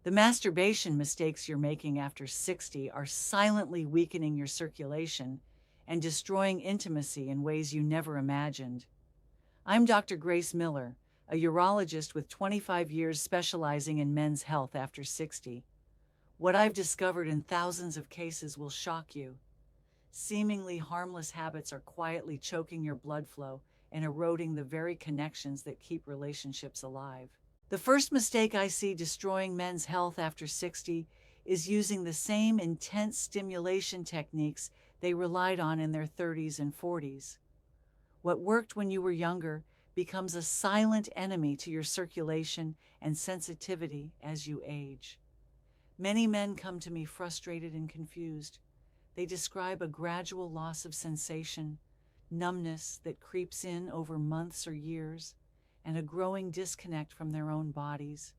The masturbation mistakes you're making after 60 are silently weakening your circulation and destroying intimacy in ways you never imagined. I'm Dr. Grace Miller, a urologist with 25 years specializing in men's health after 60. What I've discovered in thousands of cases will shock you. Seemingly harmless habits are quietly choking your blood flow and eroding the very connections that keep relationships alive. The first mistake I see destroying men's health after 60 is using the same intense stimulation techniques they relied on in their 30s and 40s. What worked when you were younger becomes a silent enemy to your circulation and sensitivity as you age. Many men come to me frustrated and confused. They describe a gradual loss of sensation, numbness that creeps in over months or years, and a growing disconnect from their own bodies.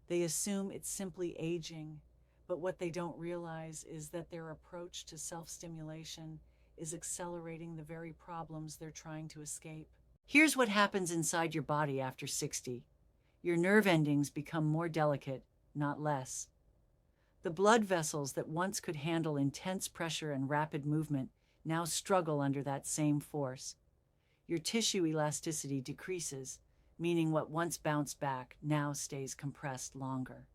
They assume it's simply aging, but what they don't realize is that their approach to self-stimulation is accelerating the very problems they're trying to escape. Here's what happens inside your body after 60. Your nerve endings become more delicate, not less. The blood vessels that once could handle intense pressure and rapid movement now struggle under that same force. Your tissue elasticity decreases, meaning what once bounced back now stays compressed longer.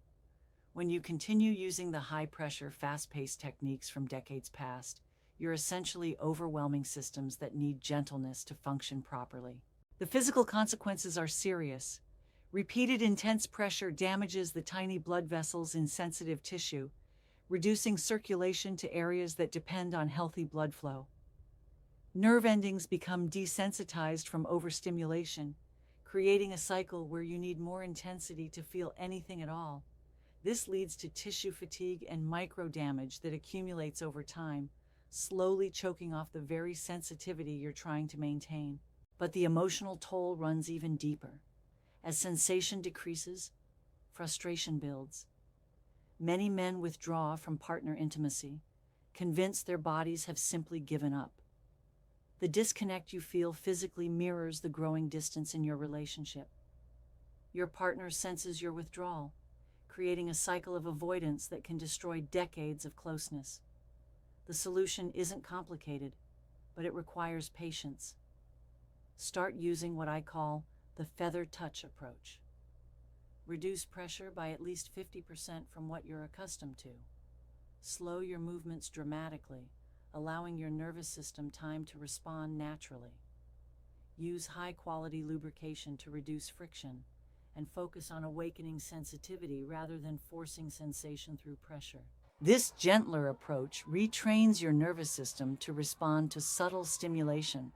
When you continue using the high-pressure, fast-paced techniques from decades past, you're essentially overwhelming systems that need gentleness to function properly. The physical consequences are serious. Repeated intense pressure damages the tiny blood vessels in sensitive tissue, reducing circulation to areas that depend on healthy blood flow. Nerve endings become desensitized from overstimulation, creating a cycle where you need more intensity to feel anything at all. This leads to tissue fatigue and micro damage that accumulates over time, slowly choking off the very sensitivity you're trying to maintain. But the emotional toll runs even deeper. As sensation decreases, frustration builds. Many men withdraw from partner intimacy, convinced their bodies have simply given up. The disconnect you feel physically mirrors the growing distance in your relationship. Your partner senses your withdrawal, creating a cycle of avoidance that can destroy decades of closeness. The solution isn't complicated, but it requires patience. Start using what I call the feather touch approach. Reduce pressure by at least 50% from what you're accustomed to. Slow your movements dramatically, allowing your nervous system time to respond naturally. Use high-quality lubrication to reduce friction, and focus on awakening sensitivity rather than forcing sensation through pressure. This gentler approach retrains your nervous system to respond to subtle stimulation,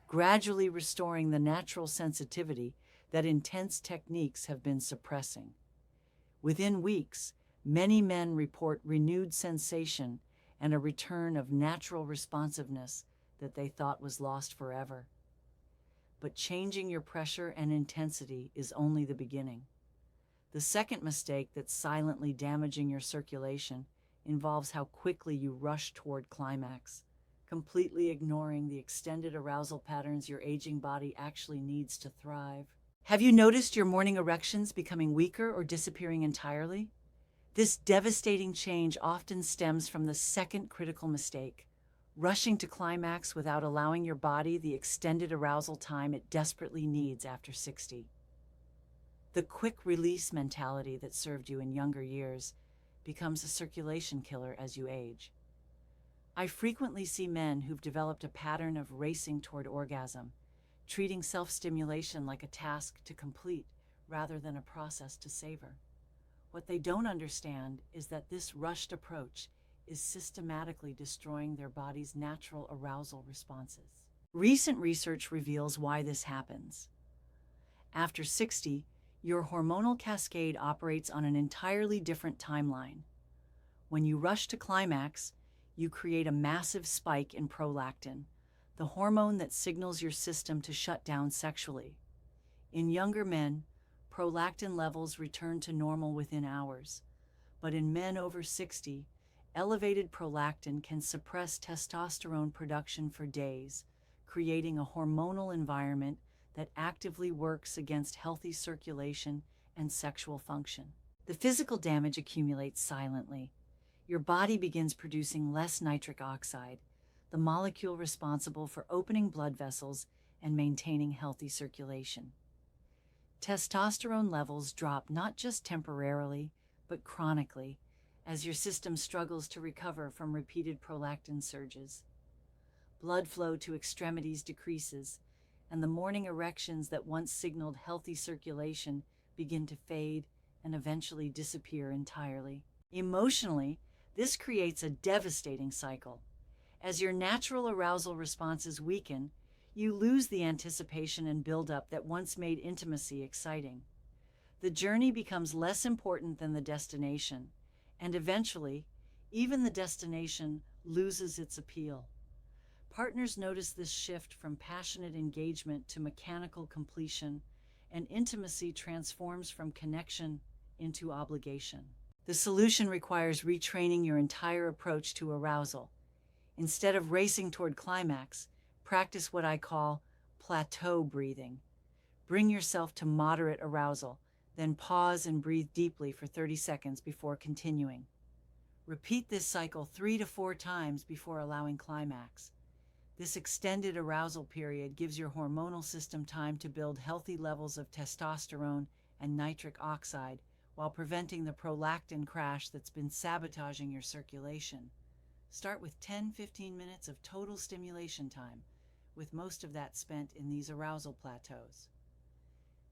gradually restoring the natural sensitivity that intense techniques have been suppressing. Within weeks, many men report renewed sensation and a return of natural responsiveness that they thought was lost forever. But changing your pressure and intensity is only the beginning. The second mistake that's silently damaging your circulation involves how quickly you rush toward climax, completely ignoring the extended arousal patterns your aging body actually needs to thrive. Have you noticed your morning erections becoming weaker or disappearing entirely? This devastating change often stems from the second critical mistake, rushing to climax without allowing your body the extended arousal time it desperately needs after 60. The quick release mentality that served you in younger years becomes a circulation killer as you age. I frequently see men who've developed a pattern of racing toward orgasm, treating self-stimulation like a task to complete rather than a process to savor. What they don't understand is that this rushed approach is systematically destroying their body's natural arousal responses. Recent research reveals why this happens. After 60, your hormonal cascade operates on an entirely different timeline. When you rush to climax, you create a massive spike in prolactin, the hormone that signals your system to shut down sexually. In younger men, prolactin levels return to normal within hours, but in men over 60, elevated prolactin can suppress testosterone production for days, creating a hormonal environment that actively works against healthy circulation and sexual function. The physical damage accumulates silently. Your body begins producing less nitric oxide, the molecule responsible for opening blood vessels and maintaining healthy circulation. Testosterone levels drop not just temporarily, but chronically, as your system struggles to recover from repeated prolactin surges. Blood flow to extremities decreases, and the morning erections that once signaled healthy circulation begin to fade and eventually disappear entirely. Emotionally, this creates a devastating cycle. As your natural arousal responses weaken, you lose the anticipation and buildup that once made intimacy exciting. The journey becomes less important than the destination, and eventually, even the destination loses its appeal. Partners notice this shift from passionate engagement to mechanical completion, and intimacy transforms from connection into obligation. The solution requires retraining your entire approach to arousal. Instead of racing toward climax, practice what I call plateau breathing. Bring yourself to moderate arousal, then pause and breathe deeply for 30 seconds before continuing. Repeat this cycle 3 to 4 times before allowing climax. This extended arousal period gives your hormonal system time to build healthy levels of testosterone and nitric oxide while preventing the prolactin crash that's been sabotaging your circulation. Start with 10-15 minutes of total stimulation time, with most of that spent in these arousal plateaus.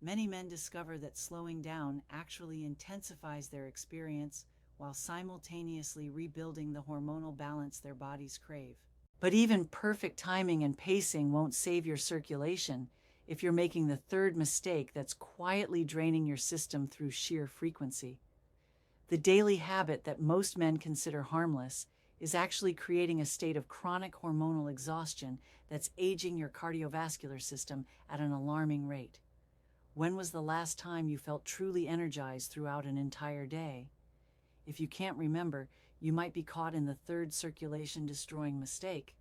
Many men discover that slowing down actually intensifies their experience while simultaneously rebuilding the hormonal balance their bodies crave. But even perfect timing and pacing won't save your circulation if you're making the third mistake that's quietly draining your system through sheer frequency. The daily habit that most men consider harmless is actually creating a state of chronic hormonal exhaustion that's aging your cardiovascular system at an alarming rate. When was the last time you felt truly energized throughout an entire day? If you can't remember, you might be caught in the third circulation-destroying mistake,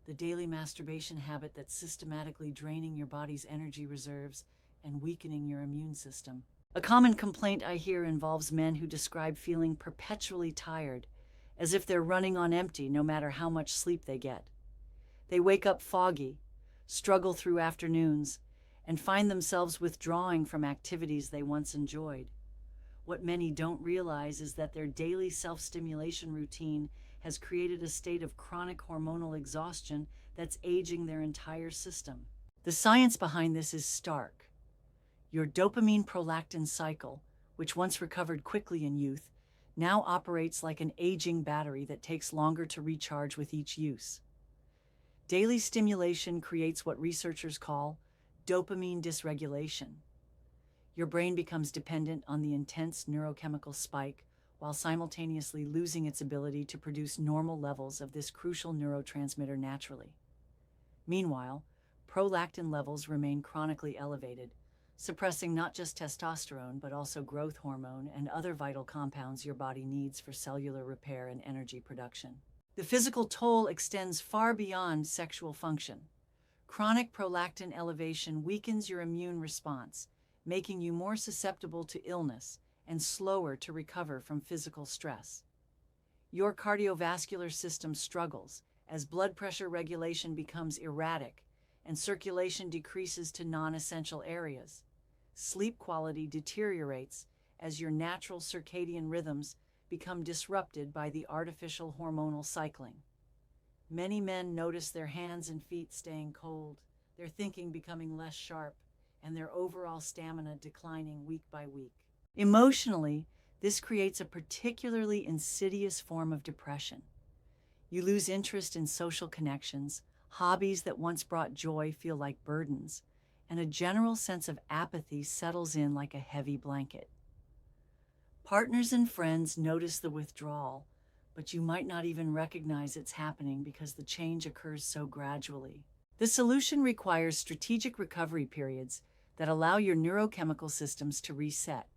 the daily masturbation habit that's systematically draining your body's energy reserves and weakening your immune system. A common complaint I hear involves men who describe feeling perpetually tired, as if they're running on empty no matter how much sleep they get. They wake up foggy, struggle through afternoons, and find themselves withdrawing from activities they once enjoyed. What many don't realize is that their daily self-stimulation routine has created a state of chronic hormonal exhaustion that's aging their entire system. The science behind this is stark. Your dopamine-prolactin cycle, which once recovered quickly in youth, now operates like an aging battery that takes longer to recharge with each use. Daily stimulation creates what researchers call dopamine dysregulation. Your brain becomes dependent on the intense neurochemical spike while simultaneously losing its ability to produce normal levels of this crucial neurotransmitter naturally. Meanwhile, prolactin levels remain chronically elevated, suppressing not just testosterone but also growth hormone and other vital compounds your body needs for cellular repair and energy production. The physical toll extends far beyond sexual function. Chronic prolactin elevation weakens your immune response, making you more susceptible to illness and slower to recover from physical stress. Your cardiovascular system struggles as blood pressure regulation becomes erratic and circulation decreases to non-essential areas. Sleep quality deteriorates as your natural circadian rhythms become disrupted by the artificial hormonal cycling. Many men notice their hands and feet staying cold, their thinking becoming less sharp, and their overall stamina declining week by week. Emotionally, this creates a particularly insidious form of depression. You lose interest in social connections, hobbies that once brought joy feel like burdens, and a general sense of apathy settles in like a heavy blanket. Partners and friends notice the withdrawal, but you might not even recognize it's happening because the change occurs so gradually. The solution requires strategic recovery periods that allow your neurochemical systems to reset.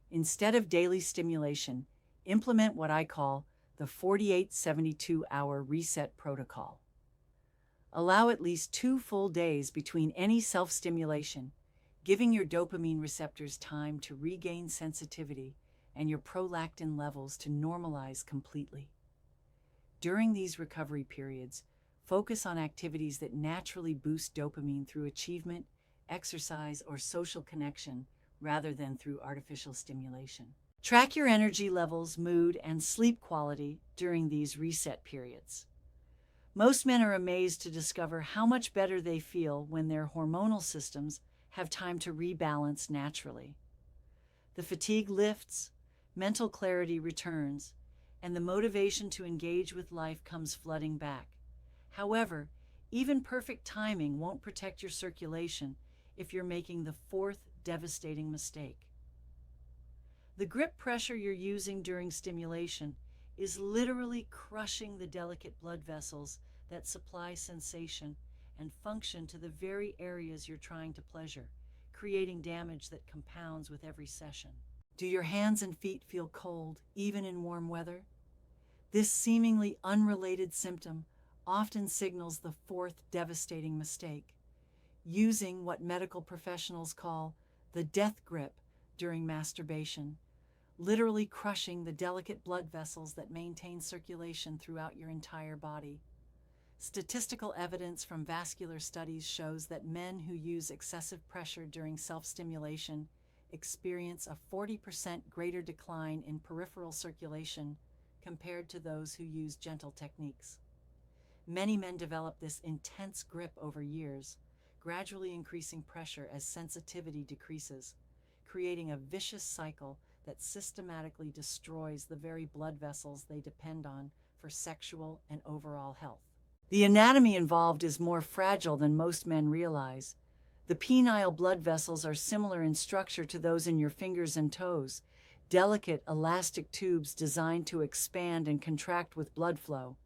Instead of daily stimulation, implement what I call the 48-72-hour reset protocol. Allow at least 2 full days between any self-stimulation, giving your dopamine receptors time to regain sensitivity and your prolactin levels to normalize completely. During these recovery periods, focus on activities that naturally boost dopamine through achievement, exercise, or social connection rather than through artificial stimulation. Track your energy levels, mood, and sleep quality during these reset periods. Most men are amazed to discover how much better they feel when their hormonal systems have time to rebalance naturally. The fatigue lifts, mental clarity returns, and the motivation to engage with life comes flooding back. However, even perfect timing won't protect your circulation if you're making the fourth devastating mistake. The grip pressure you're using during stimulation is literally crushing the delicate blood vessels that supply sensation and function to the very areas you're trying to pleasure, creating damage that compounds with every session. Do your hands and feet feel cold, even in warm weather? This seemingly unrelated symptom often signals the fourth devastating mistake, using what medical professionals call the death grip during masturbation, literally crushing the delicate blood vessels that maintain circulation throughout your entire body. Statistical evidence from vascular studies shows that men who use excessive pressure during self-stimulation experience a 40% greater decline in peripheral circulation compared to those who use gentle techniques. Many men develop this intense grip over years, gradually increasing pressure as sensitivity decreases, creating a vicious cycle that systematically destroys the very blood vessels they depend on for sexual and overall health. The anatomy involved is more fragile than most men realize. The penile blood vessels are similar in structure to those in your fingers and toes, delicate elastic tubes designed to expand and contract with blood flow.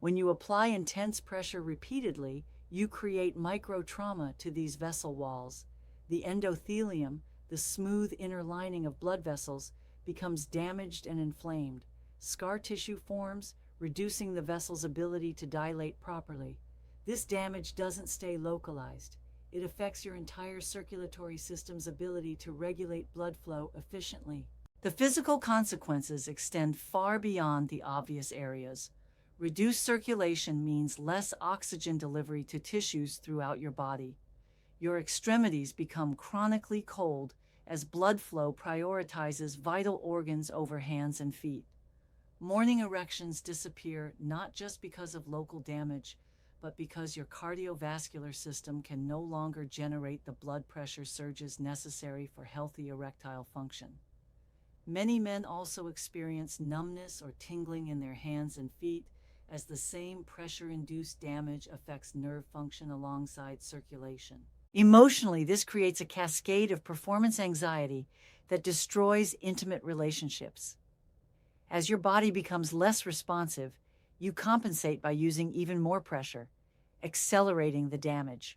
When you apply intense pressure repeatedly, you create micro-trauma to these vessel walls. The endothelium, the smooth inner lining of blood vessels, becomes damaged and inflamed. Scar tissue forms, reducing the vessel's ability to dilate properly. This damage doesn't stay localized. It affects your entire circulatory system's ability to regulate blood flow efficiently. The physical consequences extend far beyond the obvious areas. Reduced circulation means less oxygen delivery to tissues throughout your body. Your extremities become chronically cold as blood flow prioritizes vital organs over hands and feet. Morning erections disappear not just because of local damage, but because your cardiovascular system can no longer generate the blood pressure surges necessary for healthy erectile function. Many men also experience numbness or tingling in their hands and feet, as the same pressure-induced damage affects nerve function alongside circulation. Emotionally, this creates a cascade of performance anxiety that destroys intimate relationships. As your body becomes less responsive, you compensate by using even more pressure, accelerating the damage.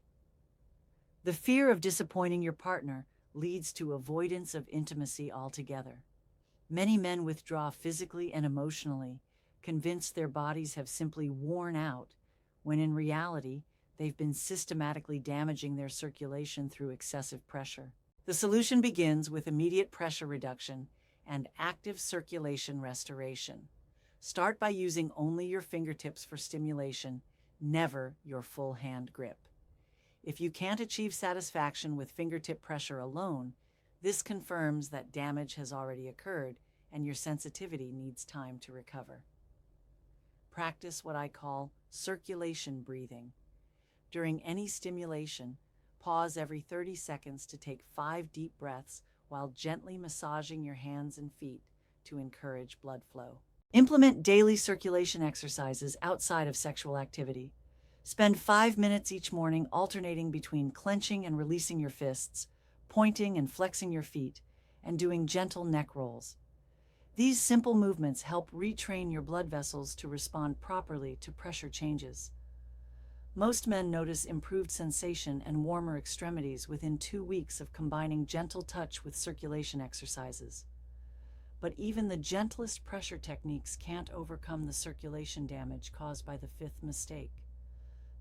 The fear of disappointing your partner leads to avoidance of intimacy altogether. Many men withdraw physically and emotionally, convinced their bodies have simply worn out, when in reality, they've been systematically damaging their circulation through excessive pressure. The solution begins with immediate pressure reduction and active circulation restoration. Start by using only your fingertips for stimulation, never your full hand grip. If you can't achieve satisfaction with fingertip pressure alone, this confirms that damage has already occurred and your sensitivity needs time to recover. Practice what I call circulation breathing. During any stimulation, pause every 30 seconds to take 5 deep breaths while gently massaging your hands and feet to encourage blood flow. Implement daily circulation exercises outside of sexual activity. Spend 5 minutes each morning alternating between clenching and releasing your fists, pointing and flexing your feet, and doing gentle neck rolls. These simple movements help retrain your blood vessels to respond properly to pressure changes. Most men notice improved sensation and warmer extremities within 2 weeks of combining gentle touch with circulation exercises. But even the gentlest pressure techniques can't overcome the circulation damage caused by the fifth mistake.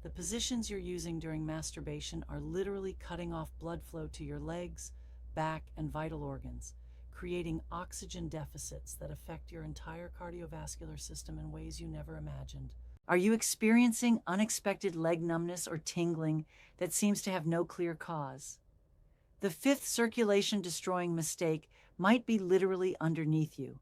The positions you're using during masturbation are literally cutting off blood flow to your legs, back, and vital organs, creating oxygen deficits that affect your entire cardiovascular system in ways you never imagined. Are you experiencing unexpected leg numbness or tingling that seems to have no clear cause? The fifth circulation-destroying mistake might be literally underneath you.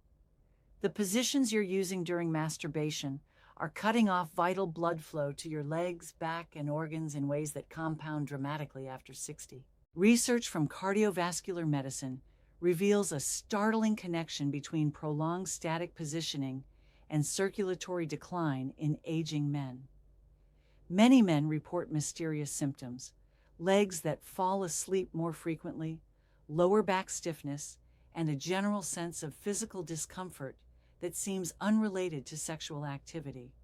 The positions you're using during masturbation are cutting off vital blood flow to your legs, back, and organs in ways that compound dramatically after 60. Research from cardiovascular medicine reveals a startling connection between prolonged static positioning and circulatory decline in aging men. Many men report mysterious symptoms: legs that fall asleep more frequently, lower back stiffness, and a general sense of physical discomfort that seems unrelated to sexual activity.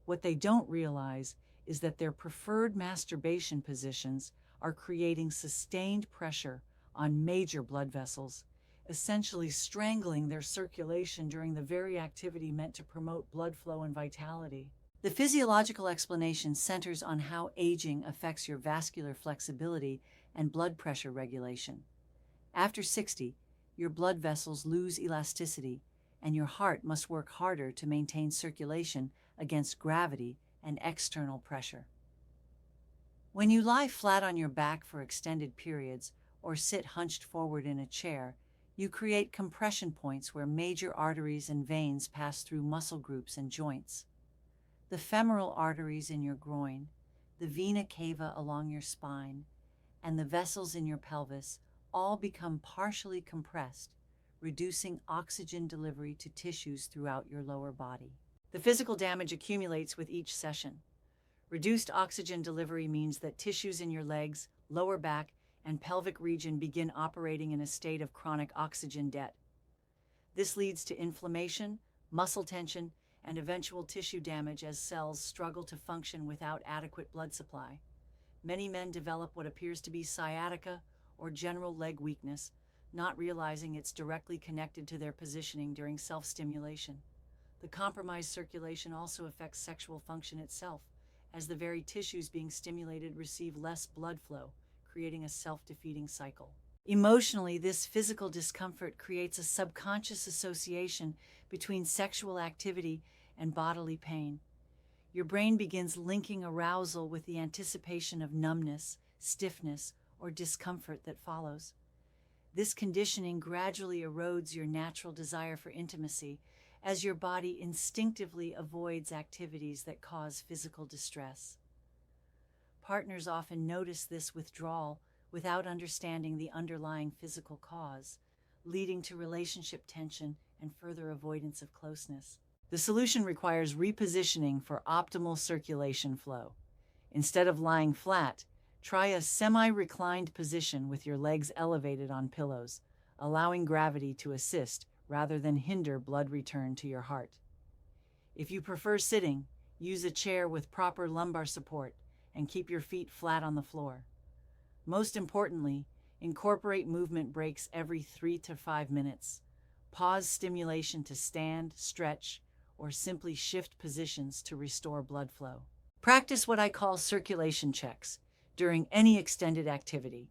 What they don't realize is that their preferred masturbation positions are creating sustained pressure on major blood vessels, essentially strangling their circulation during the very activity meant to promote blood flow and vitality. The physiological explanation centers on how aging affects your vascular flexibility and blood pressure regulation. After 60, your blood vessels lose elasticity, and your heart must work harder to maintain circulation against gravity and external pressure. When you lie flat on your back for extended periods or sit hunched forward in a chair, you create compression points where major arteries and veins pass through muscle groups and joints. The femoral arteries in your groin, the vena cava along your spine, and the vessels in your pelvis all become partially compressed, reducing oxygen delivery to tissues throughout your lower body. The physical damage accumulates with each session. Reduced oxygen delivery means that tissues in your legs, lower back, and pelvic region begin operating in a state of chronic oxygen debt. This leads to inflammation, muscle tension, and eventual tissue damage as cells struggle to function without adequate blood supply. Many men develop what appears to be sciatica or general leg weakness, not realizing it's directly connected to their positioning during self-stimulation. The compromised circulation also affects sexual function itself, as the very tissues being stimulated receive less blood flow, creating a self-defeating cycle. Emotionally, this physical discomfort creates a subconscious association between sexual activity and bodily pain. Your brain begins linking arousal with the anticipation of numbness, stiffness, or discomfort that follows. This conditioning gradually erodes your natural desire for intimacy, as your body instinctively avoids activities that cause physical distress. Partners often notice this withdrawal without understanding the underlying physical cause, leading to relationship tension and further avoidance of closeness. The solution requires repositioning for optimal circulation flow. Instead of lying flat, try a semi-reclined position with your legs elevated on pillows, allowing gravity to assist rather than hinder blood return to your heart. If you prefer sitting, use a chair with proper lumbar support and keep your feet flat on the floor. Most importantly, incorporate movement breaks every 3 to 5 minutes. Pause stimulation to stand, stretch, or simply shift positions to restore blood flow. Practice what I call circulation checks during any extended activity.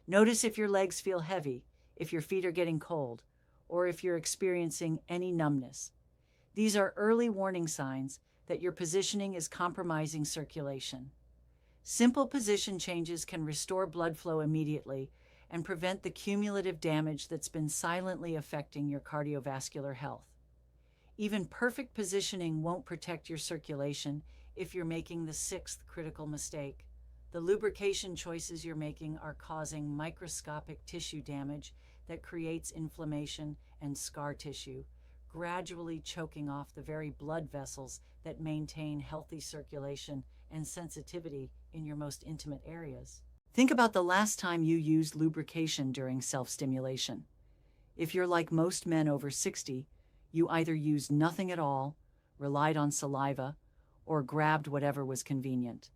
Notice if your legs feel heavy, if your feet are getting cold, or if you're experiencing any numbness. These are early warning signs that your positioning is compromising circulation. Simple position changes can restore blood flow immediately and prevent the cumulative damage that's been silently affecting your cardiovascular health. Even perfect positioning won't protect your circulation if you're making the sixth critical mistake. The lubrication choices you're making are causing microscopic tissue damage that creates inflammation and scar tissue, gradually choking off the very blood vessels that maintain healthy circulation and sensitivity in your most intimate areas. Think about the last time you used lubrication during self-stimulation. If you're like most men over 60, you either used nothing at all, relied on saliva, or grabbed whatever was convenient.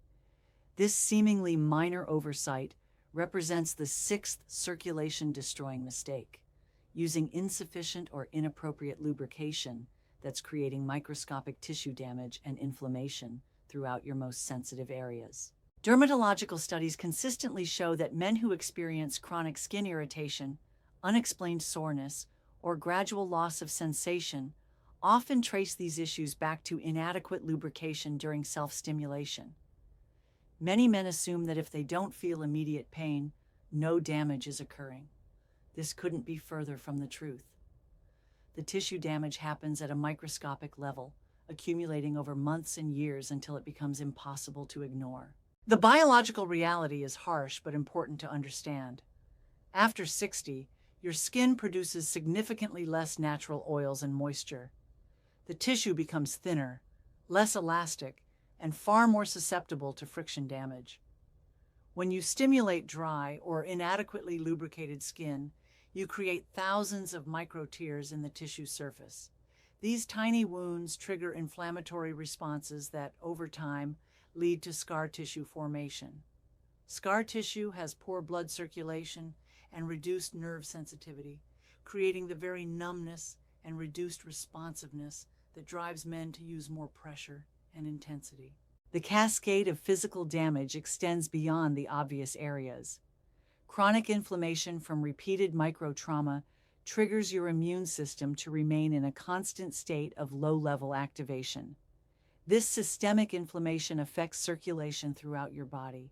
This seemingly minor oversight represents the sixth circulation-destroying mistake: using insufficient or inappropriate lubrication that's creating microscopic tissue damage and inflammation throughout your most sensitive areas. Dermatological studies consistently show that men who experience chronic skin irritation, unexplained soreness, or gradual loss of sensation often trace these issues back to inadequate lubrication during self-stimulation. Many men assume that if they don't feel immediate pain, no damage is occurring. This couldn't be further from the truth. The tissue damage happens at a microscopic level, accumulating over months and years until it becomes impossible to ignore. The biological reality is harsh but important to understand. After 60, your skin produces significantly less natural oils and moisture. The tissue becomes thinner, less elastic, and far more susceptible to friction damage. When you stimulate dry or inadequately lubricated skin, you create thousands of micro-tears in the tissue surface. These tiny wounds trigger inflammatory responses that, over time, lead to scar tissue formation. Scar tissue has poor blood circulation and reduced nerve sensitivity, creating the very numbness and reduced responsiveness that drives men to use more pressure and intensity. The cascade of physical damage extends beyond the obvious areas. Chronic inflammation from repeated microtrauma triggers your immune system to remain in a constant state of low-level activation. This systemic inflammation affects circulation throughout your body,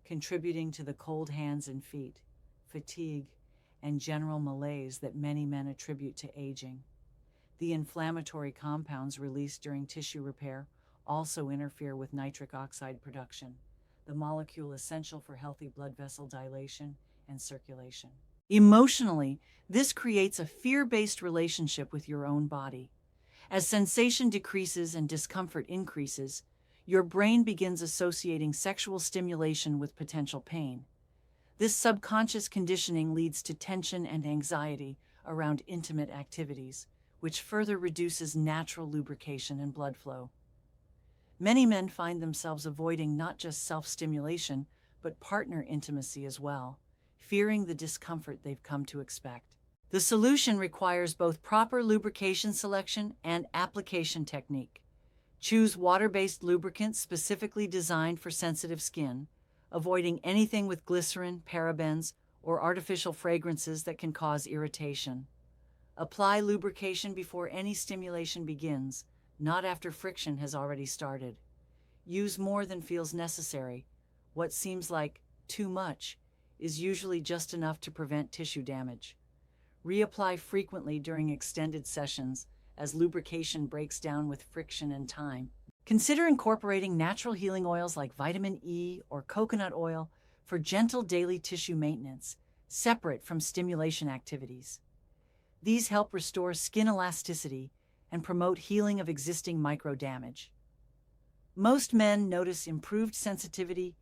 contributing to the cold hands and feet, fatigue, and general malaise that many men attribute to aging. The inflammatory compounds released during tissue repair also interfere with nitric oxide production, the molecule essential for healthy blood vessel dilation and circulation. Emotionally, this creates a fear-based relationship with your own body. As sensation decreases and discomfort increases, your brain begins associating sexual stimulation with potential pain. This subconscious conditioning leads to tension and anxiety around intimate activities, which further reduces natural lubrication and blood flow. Many men find themselves avoiding not just self-stimulation, but partner intimacy as well, fearing the discomfort they've come to expect. The solution requires both proper lubrication selection and application technique. Choose water-based lubricants specifically designed for sensitive skin, avoiding anything with glycerin, parabens, or artificial fragrances that can cause irritation. Apply lubrication before any stimulation begins, not after friction has already started. Use more than feels necessary. What seems like too much is usually just enough to prevent tissue damage. Reapply frequently during extended sessions as lubrication breaks down with friction and time. Consider incorporating natural healing oils like vitamin E or coconut oil for gentle daily tissue maintenance, separate from stimulation activities. These help restore skin elasticity and promote healing of existing microdamage. Most men notice improved sensitivity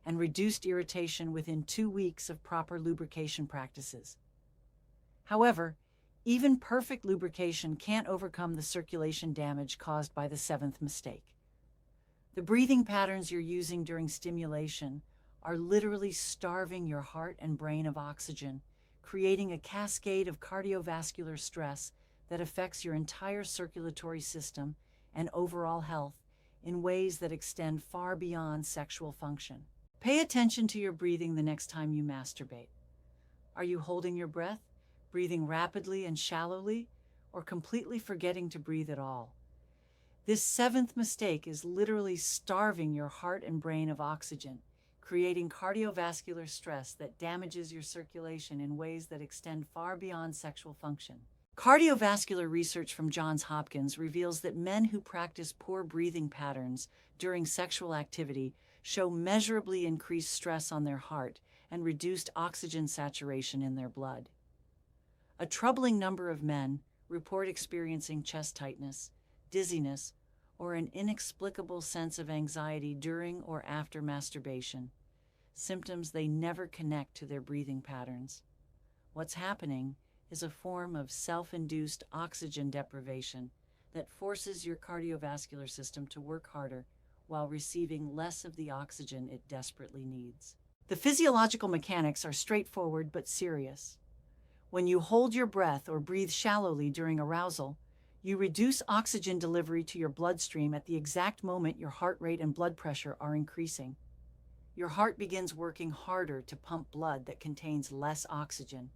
and reduced irritation within 2 weeks of proper lubrication practices. However, even perfect lubrication can't overcome the circulation damage caused by the seventh mistake. The breathing patterns you're using during stimulation are literally starving your heart and brain of oxygen, creating a cascade of cardiovascular stress that affects your entire circulatory system and overall health in ways that extend far beyond sexual function. Pay attention to your breathing the next time you masturbate. Are you holding your breath, breathing rapidly and shallowly, or completely forgetting to breathe at all? This seventh mistake is literally starving your heart and brain of oxygen, creating cardiovascular stress that damages your circulation in ways that extend far beyond sexual function. Cardiovascular research from Johns Hopkins reveals that men who practice poor breathing patterns during sexual activity show measurably increased stress on their heart and reduced oxygen saturation in their blood. A troubling number of men report experiencing chest tightness, dizziness, or an inexplicable sense of anxiety during or after masturbation, symptoms they never connect to their breathing patterns. What's happening is a form of self-induced oxygen deprivation that forces your cardiovascular system to work harder while receiving less of the oxygen it desperately needs. The physiological mechanics are straightforward but serious. When you hold your breath or breathe shallowly during arousal, you reduce oxygen delivery to your bloodstream at the exact moment your heart rate and blood pressure are increasing. Your heart begins working harder to pump blood that contains less oxygen,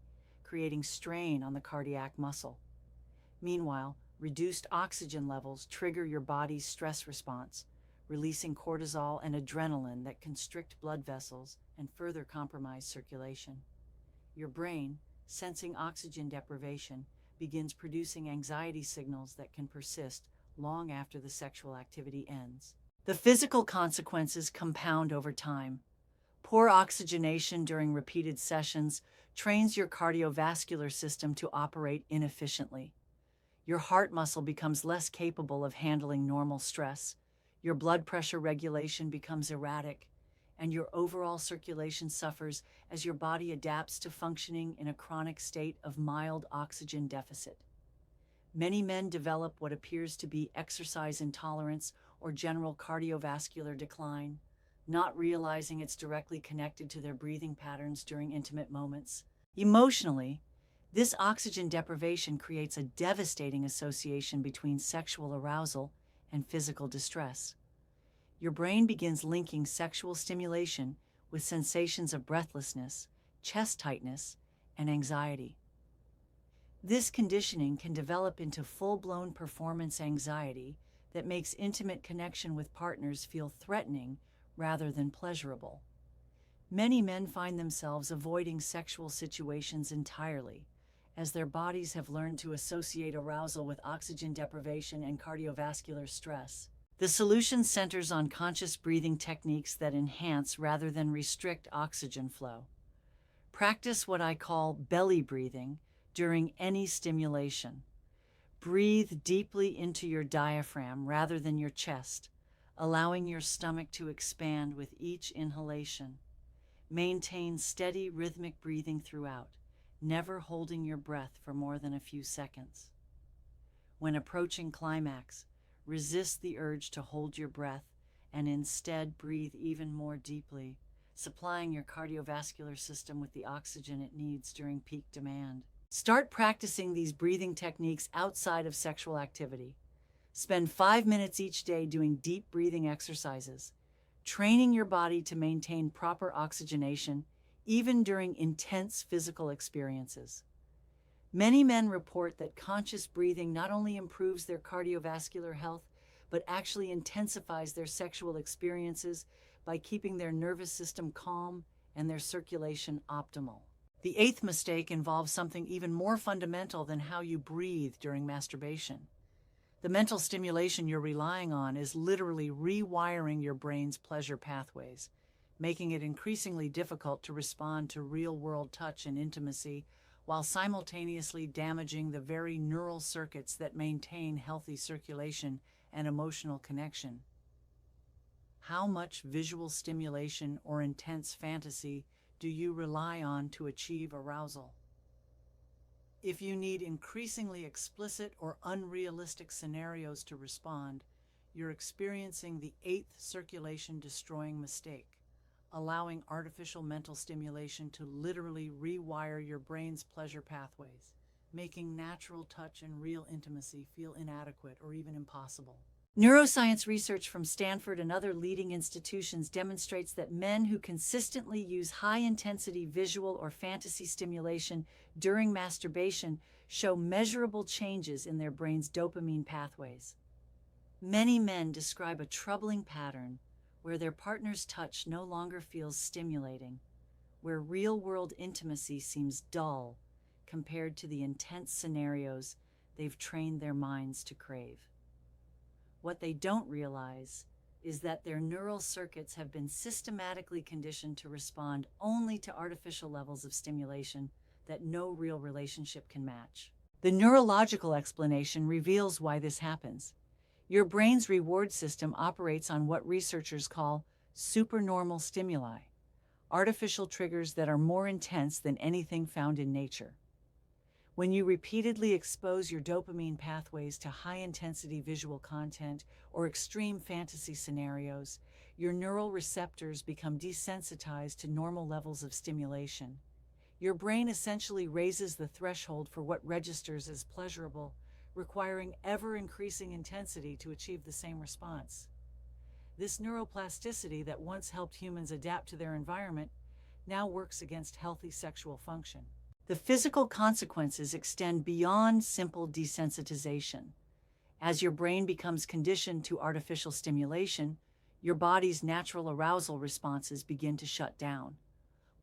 creating strain on the cardiac muscle. Meanwhile, reduced oxygen levels trigger your body's stress response, releasing cortisol and adrenaline that constrict blood vessels and further compromise circulation. Your brain, sensing oxygen deprivation, begins producing anxiety signals that can persist long after the sexual activity ends. The physical consequences compound over time. Poor oxygenation during repeated sessions trains your cardiovascular system to operate inefficiently. Your heart muscle becomes less capable of handling normal stress. Your blood pressure regulation becomes erratic, and your overall circulation suffers as your body adapts to functioning in a chronic state of mild oxygen deficit. Many men develop what appears to be exercise intolerance or general cardiovascular decline, not realizing it's directly connected to their breathing patterns during intimate moments. Emotionally, this oxygen deprivation creates a devastating association between sexual arousal and physical distress. Your brain begins linking sexual stimulation with sensations of breathlessness, chest tightness, and anxiety. This conditioning can develop into full-blown performance anxiety that makes intimate connection with partners feel threatening rather than pleasurable. Many men find themselves avoiding sexual situations entirely, as their bodies have learned to associate arousal with oxygen deprivation and cardiovascular stress. The solution centers on conscious breathing techniques that enhance rather than restrict oxygen flow. Practice what I call belly breathing during any stimulation. Breathe deeply into your diaphragm rather than your chest, allowing your stomach to expand with each inhalation. Maintain steady rhythmic breathing throughout, never holding your breath for more than a few seconds. When approaching climax, resist the urge to hold your breath and instead breathe even more deeply, supplying your cardiovascular system with the oxygen it needs during peak demand. Start practicing these breathing techniques outside of sexual activity. Spend 5 minutes each day doing deep breathing exercises, training your body to maintain proper oxygenation even during intense physical experiences. Many men report that conscious breathing not only improves their cardiovascular health, but actually intensifies their sexual experiences by keeping their nervous system calm and their circulation optimal. The eighth mistake involves something even more fundamental than how you breathe during masturbation. The mental stimulation you're relying on is literally rewiring your brain's pleasure pathways, making it increasingly difficult to respond to real-world touch and intimacy while simultaneously damaging the very neural circuits that maintain healthy circulation and emotional connection. How much visual stimulation or intense fantasy do you rely on to achieve arousal? If you need increasingly explicit or unrealistic scenarios to respond, you're experiencing the eighth circulation-destroying mistake, allowing artificial mental stimulation to literally rewire your brain's pleasure pathways, making natural touch and real intimacy feel inadequate or even impossible. Neuroscience research from Stanford and other leading institutions demonstrates that men who consistently use high-intensity visual or fantasy stimulation during masturbation show measurable changes in their brain's dopamine pathways. Many men describe a troubling pattern where their partner's touch no longer feels stimulating, where real-world intimacy seems dull compared to the intense scenarios they've trained their minds to crave. What they don't realize is that their neural circuits have been systematically conditioned to respond only to artificial levels of stimulation that no real relationship can match. The neurological explanation reveals why this happens. Your brain's reward system operates on what researchers call supernormal stimuli, artificial triggers that are more intense than anything found in nature. When you repeatedly expose your dopamine pathways to high-intensity visual content or extreme fantasy scenarios, your neural receptors become desensitized to normal levels of stimulation. Your brain essentially raises the threshold for what registers as pleasurable, requiring ever-increasing intensity to achieve the same response. This neuroplasticity that once helped humans adapt to their environment now works against healthy sexual function. The physical consequences extend beyond simple desensitization. As your brain becomes conditioned to artificial stimulation, your body's natural arousal responses begin to shut down.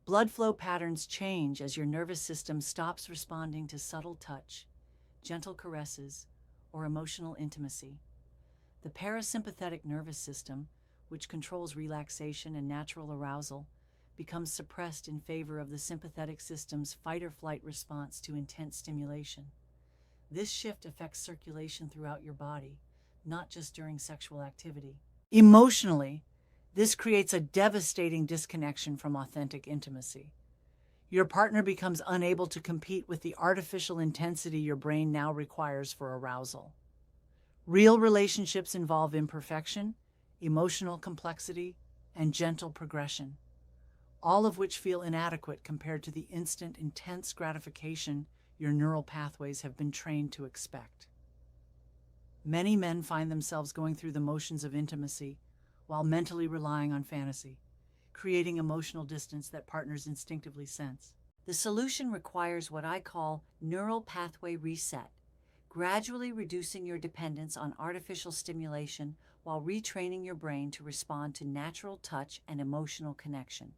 Blood flow patterns change as your nervous system stops responding to subtle touch, gentle caresses, or emotional intimacy. The parasympathetic nervous system, which controls relaxation and natural arousal, becomes suppressed in favor of the sympathetic system's fight-or-flight response to intense stimulation. This shift affects circulation throughout your body, not just during sexual activity. Emotionally, this creates a devastating disconnection from authentic intimacy. Your partner becomes unable to compete with the artificial intensity your brain now requires for arousal. Real relationships involve imperfection, emotional complexity, and gentle progression, all of which feel inadequate compared to the instant, intense gratification your neural pathways have been trained to expect. Many men find themselves going through the motions of intimacy while mentally relying on fantasy, creating emotional distance that partners instinctively sense. The solution requires what I call neural pathway reset, gradually reducing your dependence on artificial stimulation while retraining your brain to respond to natural touch and emotional connection.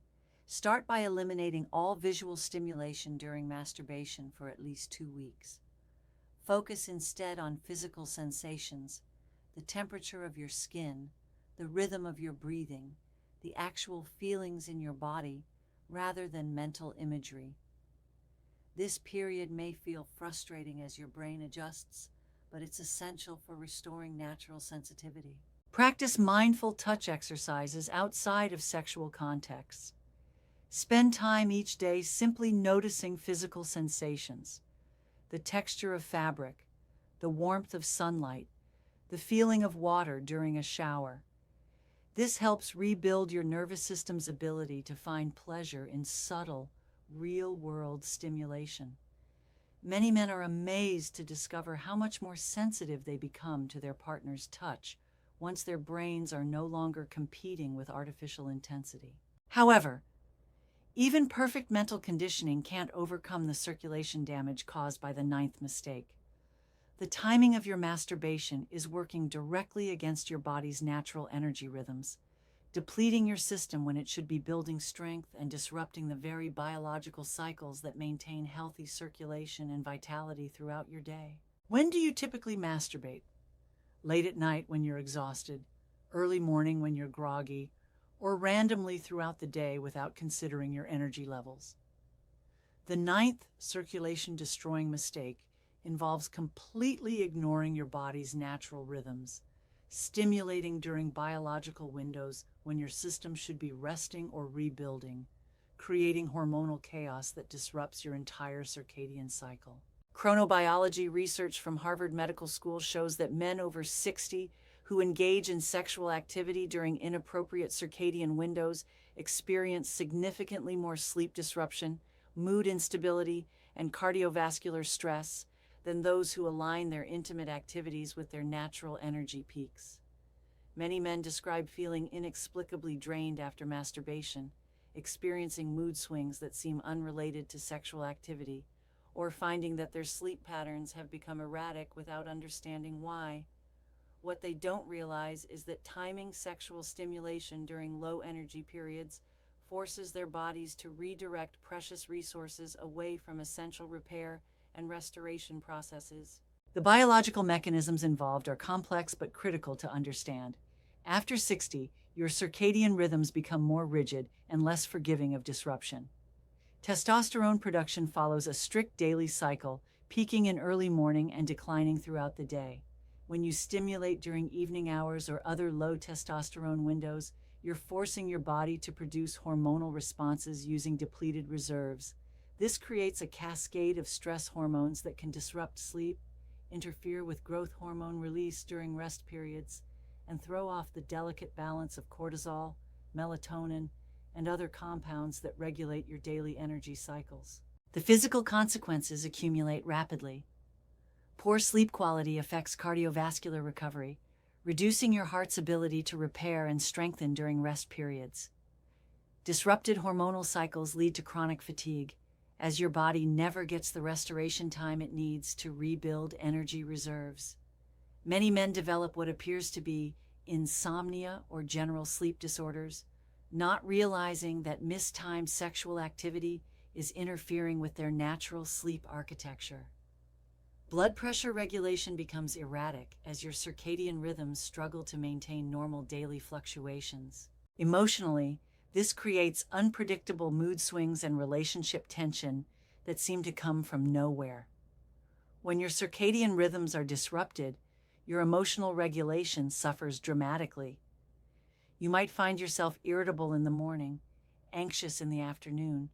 Start by eliminating all visual stimulation during masturbation for at least 2 weeks. Focus instead on physical sensations, the temperature of your skin, the rhythm of your breathing, the actual feelings in your body, rather than mental imagery. This period may feel frustrating as your brain adjusts, but it's essential for restoring natural sensitivity. Practice mindful touch exercises outside of sexual contexts. Spend time each day simply noticing physical sensations, the texture of fabric, the warmth of sunlight, the feeling of water during a shower. This helps rebuild your nervous system's ability to find pleasure in subtle, real-world stimulation. Many men are amazed to discover how much more sensitive they become to their partner's touch once their brains are no longer competing with artificial intensity. However, even perfect mental conditioning can't overcome the circulation damage caused by the ninth mistake. The timing of your masturbation is working directly against your body's natural energy rhythms, depleting your system when it should be building strength and disrupting the very biological cycles that maintain healthy circulation and vitality throughout your day. When do you typically masturbate? Late at night when you're exhausted, early morning when you're groggy, or randomly throughout the day without considering your energy levels? The ninth circulation-destroying mistake involves completely ignoring your body's natural rhythms, stimulating during biological windows when your system should be resting or rebuilding, creating hormonal chaos that disrupts your entire circadian cycle. Chronobiology research from Harvard Medical School shows that men over 60 who engage in sexual activity during inappropriate circadian windows experience significantly more sleep disruption, mood instability, and cardiovascular stress than those who align their intimate activities with their natural energy peaks. Many men describe feeling inexplicably drained after masturbation, experiencing mood swings that seem unrelated to sexual activity, or finding that their sleep patterns have become erratic without understanding why. What they don't realize is that timing sexual stimulation during low energy periods forces their bodies to redirect precious resources away from essential repair and restoration processes. The biological mechanisms involved are complex but critical to understand. After 60, your circadian rhythms become more rigid and less forgiving of disruption. Testosterone production follows a strict daily cycle, peaking in early morning and declining throughout the day. When you stimulate during evening hours or other low testosterone windows, you're forcing your body to produce hormonal responses using depleted reserves. This creates a cascade of stress hormones that can disrupt sleep, interfere with growth hormone release during rest periods, and throw off the delicate balance of cortisol, melatonin, and other compounds that regulate your daily energy cycles. The physical consequences accumulate rapidly. Poor sleep quality affects cardiovascular recovery, reducing your heart's ability to repair and strengthen during rest periods. Disrupted hormonal cycles lead to chronic fatigue, as your body never gets the restoration time it needs to rebuild energy reserves. Many men develop what appears to be insomnia or general sleep disorders, not realizing that mistimed sexual activity is interfering with their natural sleep architecture. Blood pressure regulation becomes erratic as your circadian rhythms struggle to maintain normal daily fluctuations. Emotionally, this creates unpredictable mood swings and relationship tension that seem to come from nowhere. When your circadian rhythms are disrupted, your emotional regulation suffers dramatically. You might find yourself irritable in the morning, anxious in the afternoon,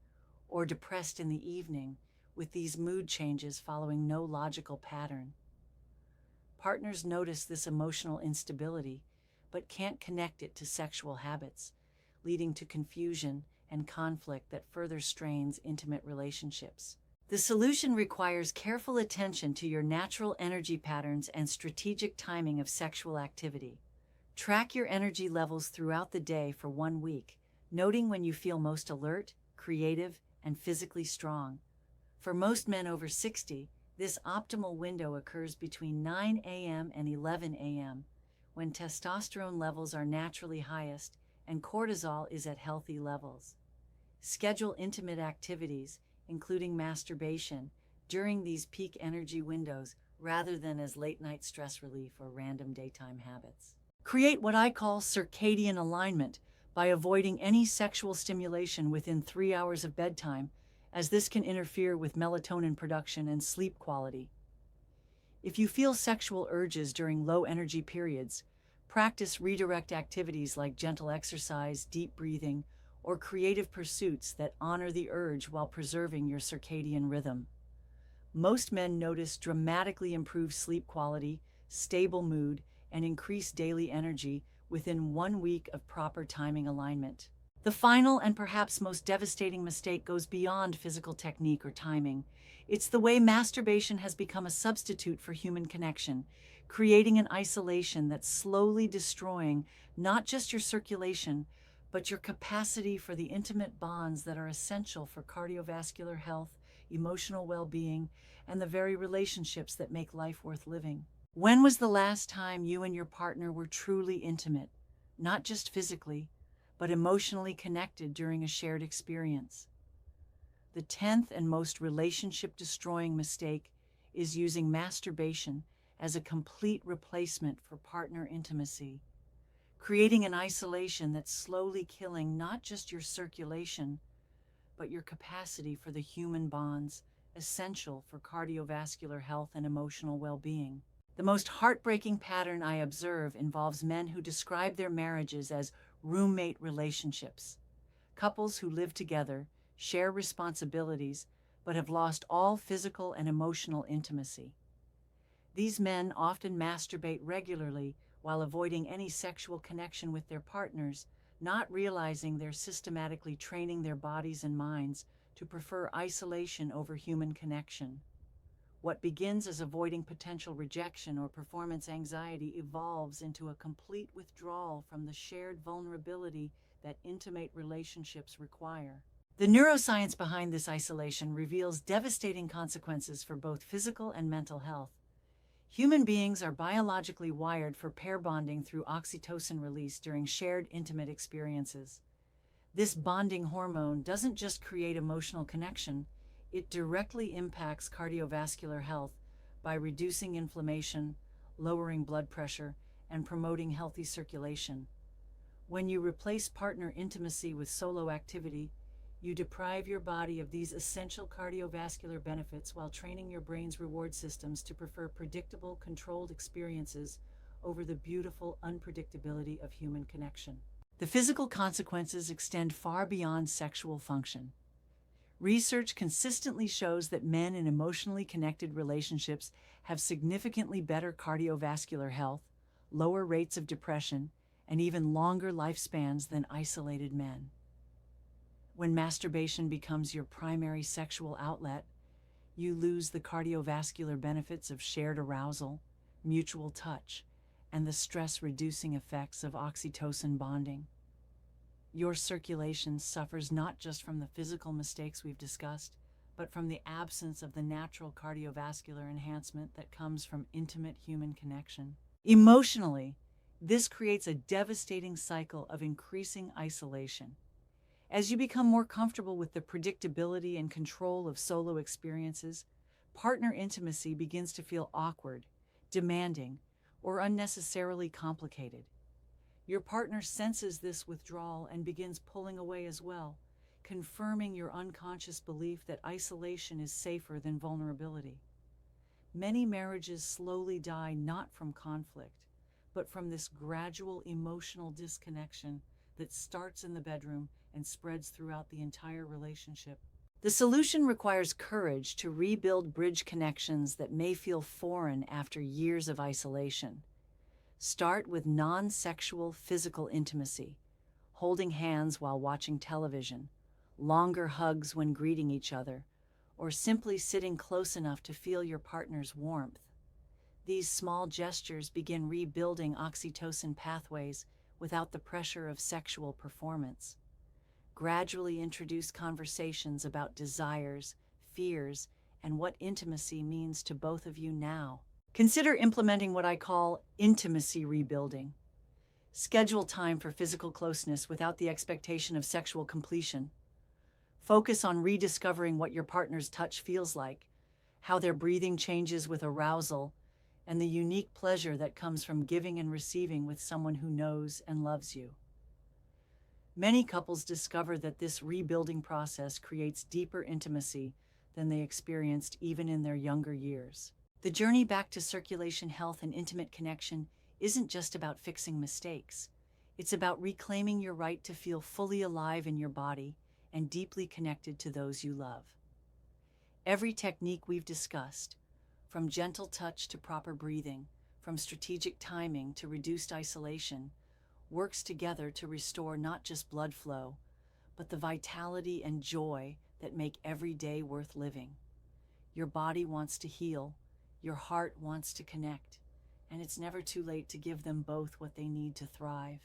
or depressed in the evening, with these mood changes following no logical pattern. Partners notice this emotional instability, but can't connect it to sexual habits, leading to confusion and conflict that further strains intimate relationships. The solution requires careful attention to your natural energy patterns and strategic timing of sexual activity. Track your energy levels throughout the day for 1 week, noting when you feel most alert, creative, and physically strong. For most men over 60, this optimal window occurs between 9 a.m. and 11 a.m., when testosterone levels are naturally highest and cortisol is at healthy levels. Schedule intimate activities, including masturbation, during these peak energy windows rather than as late-night stress relief or random daytime habits. Create what I call circadian alignment by avoiding any sexual stimulation within 3 hours of bedtime, as this can interfere with melatonin production and sleep quality. If you feel sexual urges during low-energy periods, practice redirect activities like gentle exercise, deep breathing, or creative pursuits that honor the urge while preserving your circadian rhythm. Most men notice dramatically improved sleep quality, stable mood, and increased daily energy within 1 week of proper timing alignment. The final and perhaps most devastating mistake goes beyond physical technique or timing. It's the way masturbation has become a substitute for human connection, creating an isolation that's slowly destroying not just your circulation, but your capacity for the intimate bonds that are essential for cardiovascular health, emotional well-being, and the very relationships that make life worth living. When was the last time you and your partner were truly intimate, not just physically, but emotionally connected during a shared experience? The 10th and most relationship-destroying mistake is using masturbation as a complete replacement for partner intimacy, creating an isolation that's slowly killing not just your circulation, but your capacity for the human bonds essential for cardiovascular health and emotional well-being. The most heartbreaking pattern I observe involves men who describe their marriages as roommate relationships. Couples who live together, share responsibilities, but have lost all physical and emotional intimacy. These men often masturbate regularly while avoiding any sexual connection with their partners, not realizing they're systematically training their bodies and minds to prefer isolation over human connection. What begins as avoiding potential rejection or performance anxiety evolves into a complete withdrawal from the shared vulnerability that intimate relationships require. The neuroscience behind this isolation reveals devastating consequences for both physical and mental health. Human beings are biologically wired for pair bonding through oxytocin release during shared intimate experiences. This bonding hormone doesn't just create emotional connection, it directly impacts cardiovascular health by reducing inflammation, lowering blood pressure, and promoting healthy circulation. When you replace partner intimacy with solo activity, you deprive your body of these essential cardiovascular benefits while training your brain's reward systems to prefer predictable, controlled experiences over the beautiful unpredictability of human connection. The physical consequences extend far beyond sexual function. Research consistently shows that men in emotionally connected relationships have significantly better cardiovascular health, lower rates of depression, and even longer lifespans than isolated men. When masturbation becomes your primary sexual outlet, you lose the cardiovascular benefits of shared arousal, mutual touch, and the stress-reducing effects of oxytocin bonding. Your circulation suffers not just from the physical mistakes we've discussed, but from the absence of the natural cardiovascular enhancement that comes from intimate human connection. Emotionally, this creates a devastating cycle of increasing isolation. As you become more comfortable with the predictability and control of solo experiences, partner intimacy begins to feel awkward, demanding, or unnecessarily complicated. Your partner senses this withdrawal and begins pulling away as well, confirming your unconscious belief that isolation is safer than vulnerability. Many marriages slowly die not from conflict, but from this gradual emotional disconnection that starts in the bedroom and spreads throughout the entire relationship. The solution requires courage to rebuild bridge connections that may feel foreign after years of isolation. Start with non-sexual physical intimacy, holding hands while watching television, longer hugs when greeting each other, or simply sitting close enough to feel your partner's warmth. These small gestures begin rebuilding oxytocin pathways without the pressure of sexual performance. Gradually introduce conversations about desires, fears, and what intimacy means to both of you now. Consider implementing what I call intimacy rebuilding. Schedule time for physical closeness without the expectation of sexual completion. Focus on rediscovering what your partner's touch feels like, how their breathing changes with arousal, and the unique pleasure that comes from giving and receiving with someone who knows and loves you. Many couples discover that this rebuilding process creates deeper intimacy than they experienced even in their younger years. The journey back to circulation health and intimate connection isn't just about fixing mistakes. It's about reclaiming your right to feel fully alive in your body and deeply connected to those you love. Every technique we've discussed, from gentle touch to proper breathing, from strategic timing to reduced isolation, works together to restore not just blood flow, but the vitality and joy that make every day worth living. Your body wants to heal, your heart wants to connect, and it's never too late to give them both what they need to thrive.